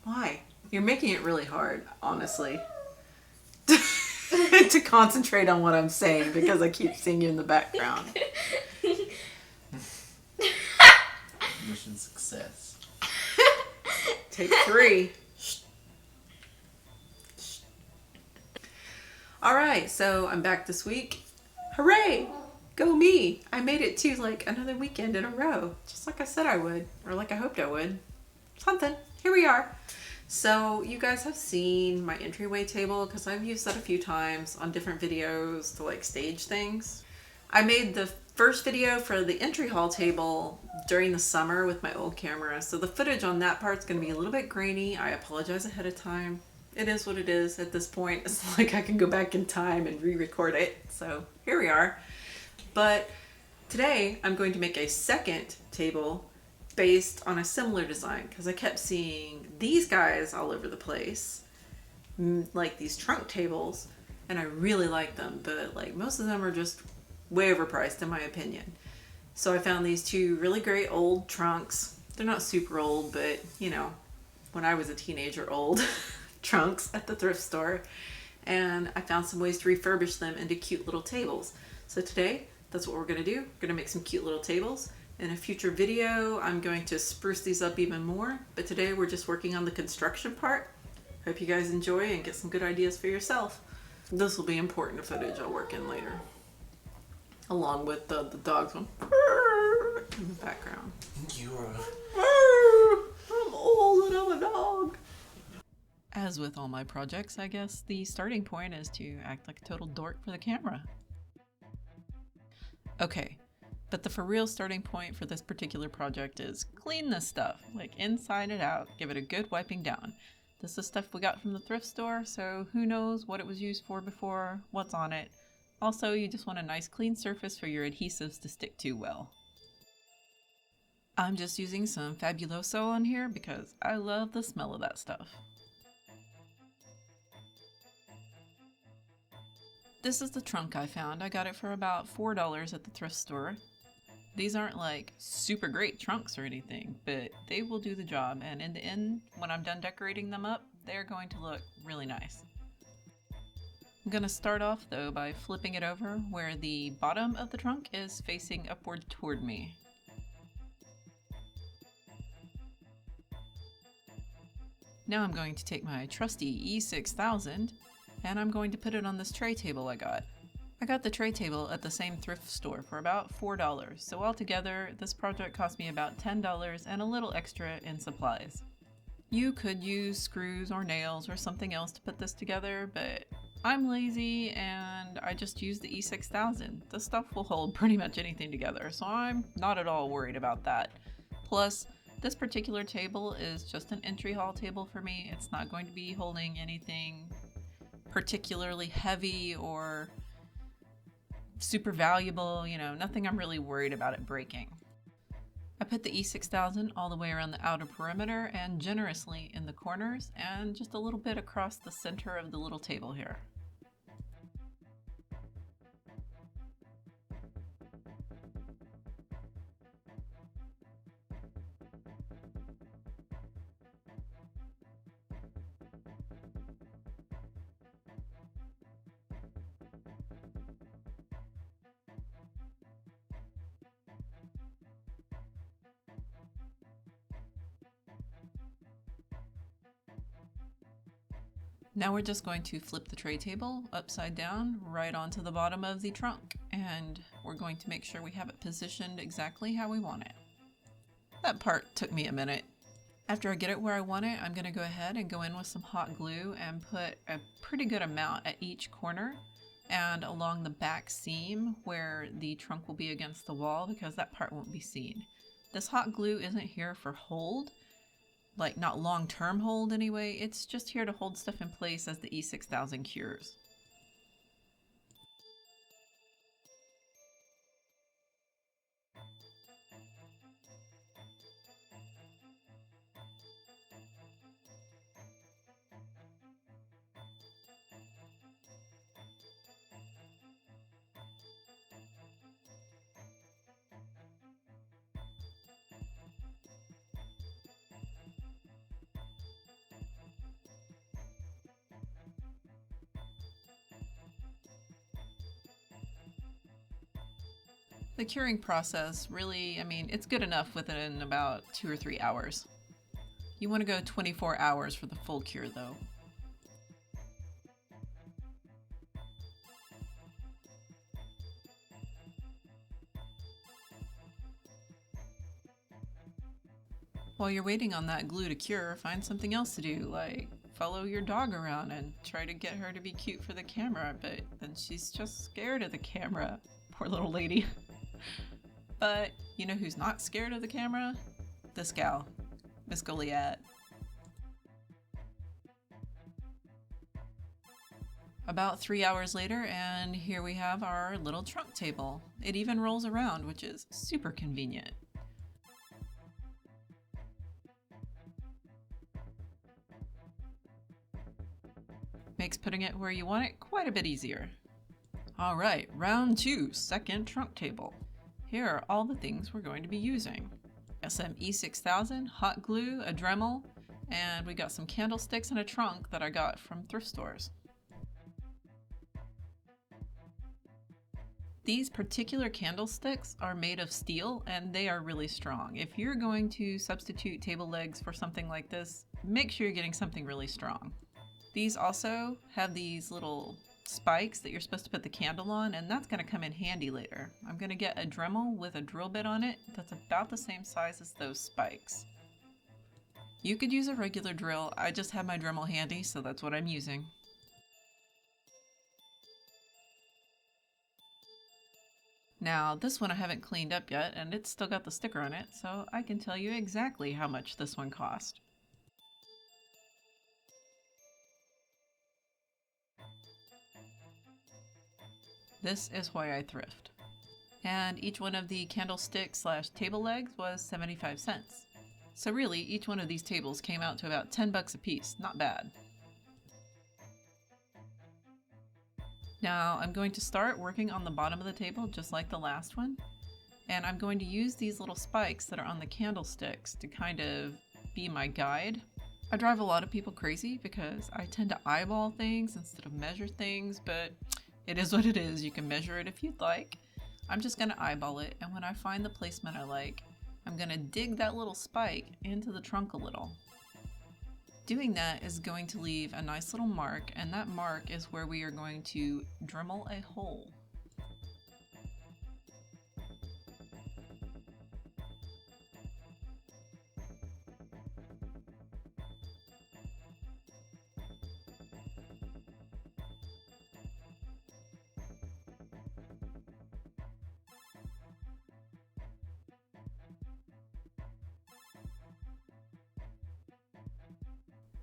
Why? You're making it really hard, honestly. To concentrate on what I'm saying because I keep seeing you in the background. Mission success. Take 3. Alright, so I'm back this week. Hooray! Go me! I made it to like another weekend in a row. Just like I said I would. Or like I hoped I would. Something. Here we are. So you guys have seen my entryway table because I've used that a few times on different videos to like stage things. I made the first video for the entry hall table during the summer with my old camera. So the footage on that part's going to be a little bit grainy. I apologize ahead of time. It is what it is at this point. It's like I can go back in time and re-record it. So here we are. But today I'm going to make a second table based on a similar design because I kept seeing these guys all over the place, like these trunk tables, and I really like them, but like most of them are just way overpriced in my opinion. So I found these 2 really great old trunks. They're not super old, but you know, when I was a teenager, old trunks at the thrift store, and I found some ways to refurbish them into cute little tables. So today, that's what we're gonna do. We're gonna make some cute little tables. In a future video, I'm going to spruce these up even more, but today we're just working on the construction part. Hope you guys enjoy and get some good ideas for yourself. This will be important footage I'll work in later, along with the dogs going in the background. I'm old and I'm a dog. As with all my projects, I guess the starting point is to act like a total dork for the camera. Okay. But the for real starting point for this particular project is clean this stuff, like inside and out, give it a good wiping down. This is stuff we got from the thrift store, so who knows what it was used for before, what's on it. Also, you just want a nice clean surface for your adhesives to stick to well. I'm just using some Fabuloso on here because I love the smell of that stuff. This is the trunk I found. I got it for about $4 at the thrift store. These aren't like super great trunks or anything, but they will do the job, and in the end, when I'm done decorating them up, they're going to look really nice. I'm going to start off though by flipping it over where the bottom of the trunk is facing upward toward me. Now I'm going to take my trusty E6000 and I'm going to put it on this tray table I got. I got the tray table at the same thrift store for about $4, so altogether this project cost me about $10 and a little extra in supplies. You could use screws or nails or something else to put this together, but I'm lazy and I just used the E6000. This stuff will hold pretty much anything together, so I'm not at all worried about that. Plus, this particular table is just an entry hall table for me. It's not going to be holding anything particularly heavy or super valuable, you know, nothing I'm really worried about it breaking. I put the E6000 all the way around the outer perimeter and generously in the corners and just a little bit across the center of the little table here. Now we're just going to flip the tray table upside down right onto the bottom of the trunk, and we're going to make sure we have it positioned exactly how we want it. That part took me a minute. After I get it where I want it, I'm going to go ahead and go in with some hot glue and put a pretty good amount at each corner and along the back seam where the trunk will be against the wall, because that part won't be seen. This hot glue isn't here for hold, like not long-term hold anyway, it's just here to hold stuff in place as the E6000 cures. The curing process really, I mean, it's good enough within about 2 or 3 hours. You want to go 24 hours for the full cure though. While you're waiting on that glue to cure, find something else to do, like follow your dog around and try to get her to be cute for the camera, but then she's just scared of the camera. Poor little lady. But you know who's not scared of the camera? This gal, Miss Goliath. About 3 hours later, and here we have our little trunk table. It even rolls around, which is super convenient. Makes putting it where you want it quite a bit easier. Alright, round 2, second trunk table. Here are all the things we're going to be using. SME6000, hot glue, a Dremel, and we got some candlesticks and a trunk that I got from thrift stores. These particular candlesticks are made of steel and they are really strong. If you're going to substitute table legs for something like this, make sure you're getting something really strong. These also have these little spikes that you're supposed to put the candle on, and that's going to come in handy later. I'm going to get a Dremel with a drill bit on it that's about the same size as those spikes. You could use a regular drill, I just have my Dremel handy, so that's what I'm using. Now this one I haven't cleaned up yet, and it's still got the sticker on it, so I can tell you exactly how much this one cost. This is why I thrift. And each one of the candlestick / table legs was 75 cents. So really, each one of these tables came out to about 10 bucks a piece, not bad. Now I'm going to start working on the bottom of the table just like the last one. And I'm going to use these little spikes that are on the candlesticks to kind of be my guide. I drive a lot of people crazy because I tend to eyeball things instead of measure things, but it is what it is. You can measure it if you'd like. I'm just going to eyeball it, and when I find the placement I like, I'm going to dig that little spike into the trunk a little. Doing that is going to leave a nice little mark, and that mark is where we are going to Dremel a hole.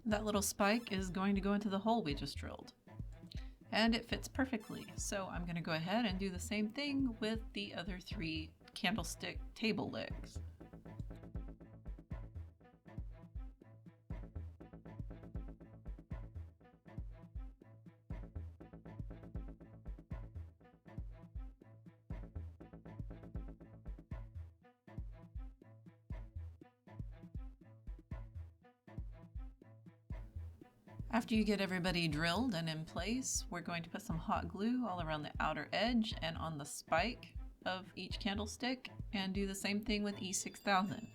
That little spike is going to go into the hole we just drilled. And it fits perfectly, so I'm going to go ahead and do the same thing with the other 3 candlestick table legs. After you get everybody drilled and in place, we're going to put some hot glue all around the outer edge and on the spike of each candlestick, and do the same thing with E6000.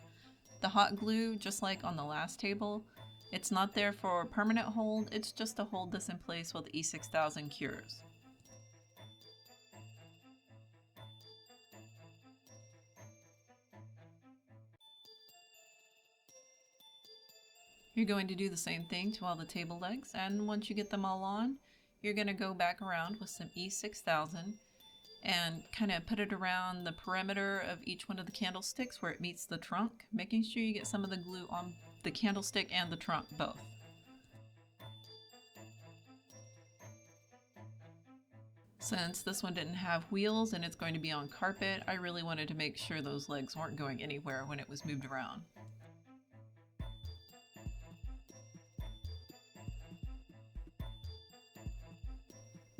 The hot glue, just like on the last table, it's not there for permanent hold, it's just to hold this in place while the E6000 cures. You're going to do the same thing to all the table legs, and once you get them all on, you're going to go back around with some E6000 and kind of put it around the perimeter of each one of the candlesticks where it meets the trunk, making sure you get some of the glue on the candlestick and the trunk both. Since this one didn't have wheels and it's going to be on carpet, I really wanted to make sure those legs weren't going anywhere when it was moved around.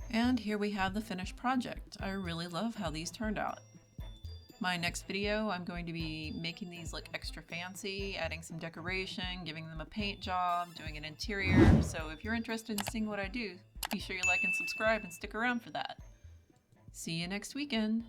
And here we have the finished project. I really love how these turned out. My next video, I'm going to be making these look extra fancy, adding some decoration, giving them a paint job, doing an interior. So if you're interested in seeing what I do, be sure you like and subscribe and stick around for that. See you next weekend.